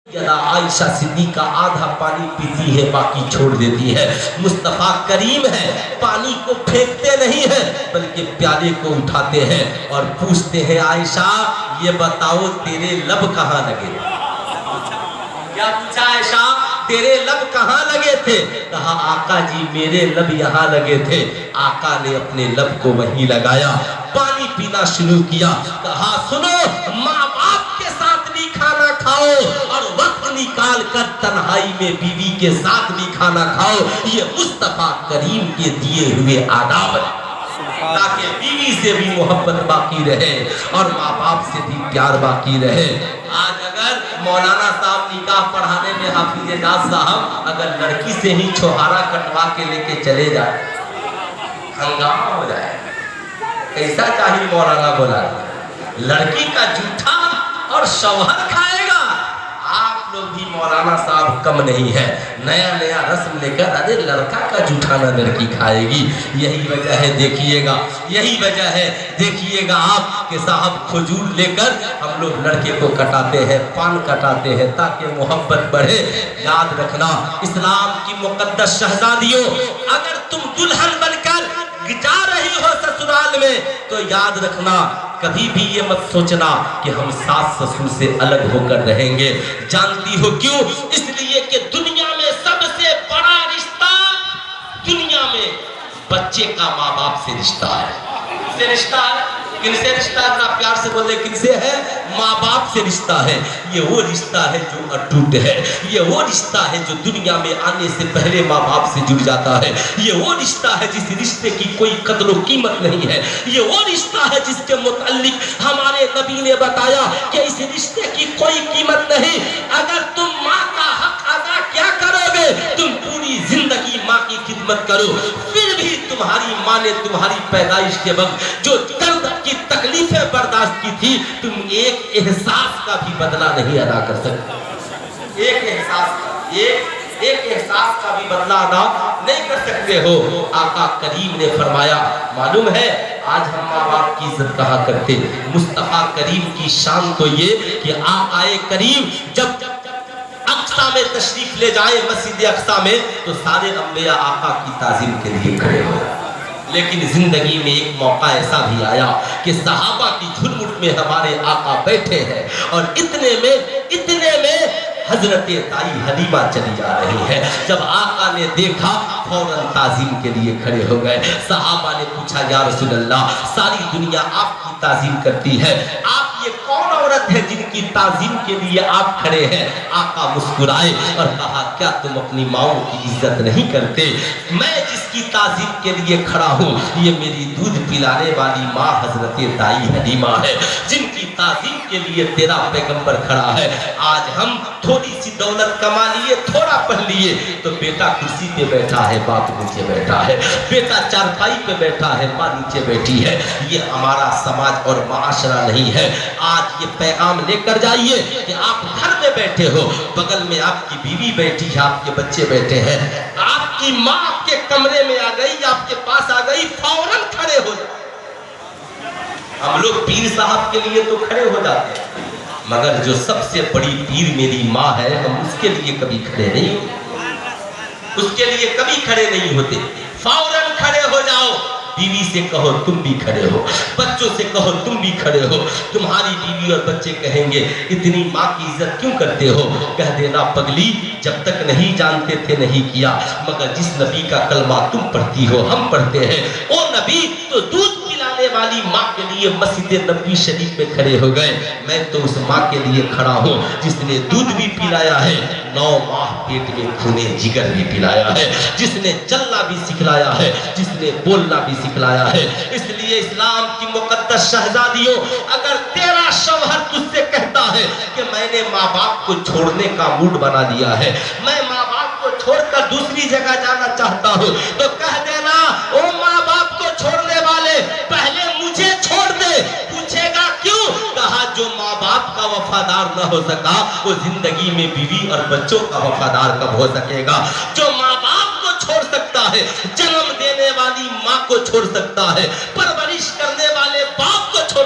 عائشہ صدیقہ آدھا پانی پیتی ہے باقی چھوڑ دیتی ہے. مصطفیٰ کریم ہے, پانی کو پھینکتے نہیں ہیں بلکہ پیالے کو اٹھاتے ہیں اور پوچھتے ہیں عائشہ یہ بتاؤ تیرے لب کہاں لگے. کیا پوچھا عائشہ, تیرے لب کہاں لگے تھے؟ کہا آقا جی میرے لب یہاں لگے تھے. آقا نے اپنے لب کو وہیں لگایا, پانی پینا شروع کیا. کہا سنو, ماں باپ کے ساتھ بھی کھانا کھاؤ اور وقت نکال کر تنہائی میں بیوی کے ساتھ بھی کھانا کھاؤ. یہ مصطفیٰ کریم کے دیے ہوئے آداب ہیں تاکہ بیوی سے بھی محبت باقی رہے اور ماں باپ سے بھی پیار باقی رہے. آج اگر مولانا صاحب نکاح پڑھانے میں حافظ ناز صاحب اگر لڑکی سے ہی چھوہارا کٹوا کے لے کے چلے جائے, ہنگامہ ہو جائے. کیسا چاہیے مولانا بولا, لڑکی کا جھوٹا اور شوہر کھائے گا. آپ لوگ بھی مولانا صاحب کم نہیں ہے, نیا نیا رسم لے کر ارے لڑکا کا جھوٹا نہ لڑکی کھائے گی. یہی وجہ ہے دیکھیے گا, یہی وجہ ہے دیکھیے گا آپ کہ صاحب کھجور لے کر ہم لوگ لڑکے کو کٹاتے ہیں, پان کٹاتے ہیں تاکہ محبت بڑھے. یاد رکھنا اسلام کی مقدس شہزادیوں, اگر تم دلہن بن کر جا رہی ہو سسرال میں تو یاد رکھنا کبھی بھی یہ مت سوچنا کہ ہم ساس سسر سے الگ ہو کر رہیں گے. جانتی ہو کیوں؟ اس لیے کہ دنیا میں سب سے بڑا رشتہ دنیا میں بچے کا ماں باپ سے رشتہ ہے. کن سے رشتہ ہے؟ کن سے رشتہ ہے؟ ذرا پیار سے بولے کن سے ہے؟ ماں باپ سے رشتہ ہے. یہ وہ رشتہ ہے جو اٹوٹ ہے, یہ وہ رشتہ ہے جو دنیا میں آنے سے پہلے ماں باپ سے جڑ جاتا ہے. یہ وہ رشتہ ہے جس رشتے کی کوئی قدر و قیمت نہیں ہے. یہ وہ رشتہ ہے جس کے متعلق ہمارے نبی نے بتایا کہ اس رشتے کی کوئی قیمت نہیں. اگر تم ماں کا حق ادا کیا کرو گے, تم پوری زندگی ماں کی خدمت کرو, پھر بھی تمہاری ماں نے تمہاری پیدائش کے وقت جو درد کی تکلیفیں برداشت کی تھی, تم ایک احساس کا بھی بدلہ نہیں ادا کر سکتے. ایک احساس کا بھی بدلہ ادا نہیں کر سکتے ہو. آقا کریم نے فرمایا, معلوم ہے آج ہم ماں باپ کی عزت کہا کرتے, مصطفیٰ کریم کی شان تو یہ کہ آقائے کریم جب اقصیٰ میں تشریف لے جائے, مسجد اقصیٰ میں, تو سارے انبیاء آقا کی تعظیم کے لیے کھڑے ہو. لیکن زندگی میں ایک موقع ایسا بھی آیا کہ صحابہ کی جھرمٹ میں ہمارے آقا بیٹھے ہیں اور اتنے میں حضرت دائی حلیمہ چلی جا رہی ہے. جب آقا نے دیکھا فوراً تعظیم کے لیے کھڑے ہو گئے. صحابہ نے پوچھا یا رسول اللہ, ساری دنیا آپ کی تعظیم کرتی ہے, آپ یہ کون عورت ہے جن کی تعظیم کے لیے آپ کھڑے ہیں؟ آقا مسکرائے اور کہا کیا تم اپنی ماؤں کی عزت نہیں کرتے؟ میں جس کی تعظیم کے لیے کھڑا ہوں یہ میری دودھ پلانے والی ماں حضرت دائی حلیمہ ہے, جن کی تعظیم کے لیے تیرا پیغمبر کھڑا ہے. آج ہم تھوڑی سی دولت کما لیے, تھوڑا پڑھ لیے, تو بیٹا کرسی پہ بیٹھا ہے, باپ نیچے بیٹھا ہے, بیٹا چارپائی پہ بیٹھا ہے, ماں نیچے بیٹھی ہے. یہ ہمارا سماج اور معاشرہ نہیں ہے. آج یہ پیغام لے کر جائیے کہ آپ گھر میں بیٹھے ہو, بغل میں آپ کی بیوی بیٹھی ہے, آپ کے بچے بیٹھے ہیں, آپ کی ماں آپ کے کمرے میں آ گئی, آپ کے پاس آ گئی, فوراً کھڑے ہو جائیں. ہم لوگ پیر صاحب کے لیے تو کھڑے ہو جاتے ہیں, مگر جو سب سے بڑی پیر میری ماں ہے, ہم اس کے لیے کبھی کھڑے نہیں ہوتے, اس کے لیے کبھی کھڑے نہیں ہوتے. فوراً کھڑے ہو جاؤ. بیوی سے کہو تم بھی کھڑے ہو, بچوں سے کہو تم بھی کھڑے ہو. تمہاری بیوی اور بچے کہیں گے اتنی ماں کی عزت کیوں کرتے ہو؟ کہہ دینا پگلی جب تک نہیں جانتے تھے نہیں کیا, مگر جس نبی کا کلمہ تم پڑھتی ہو ہم پڑھتے ہیں, وہ نبی تو دودھ پلانے والی ماں کے لیے مسجد نبوی شریف میں کھڑے ہو گئے. میں تو اس ماں کے لیے کھڑا ہوں جس نے دودھ بھی پلایا ہے, 9 ماہ پیٹ میں خون جگر بھی پلایا ہے, جس نے چلنا بھی سکھلایا ہے, جس نے بولنا بھی سکھلایا ہے. اس لیے اسلام کی مقدس شہزادیوں, اگر تیرا شوہر تجھ سے کہتا ہے کہ میں نے ماں باپ کو چھوڑنے کا موڈ بنا لیا ہے, میں ماں باپ کو چھوڑ کر دوسری جگہ جانا چاہتا ہوں, تو کہہ دینا او ماں باپ کو چھوڑنے والے پہلے مجھے چھوڑ دے. پوچھے گا کیوں؟ کہا جو ماں باپ کا وفادار نہ ہو سکا وہ زندگی میں بیوی اور بچوں کا وفادار کب ہو سکے گا؟ جو ماں باپ کو چھوڑ سکتا ہے, جنم دینے والی ماں کو چھوڑ سکتا ہے, پرورش کرنے والے باپ کو چھوڑ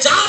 4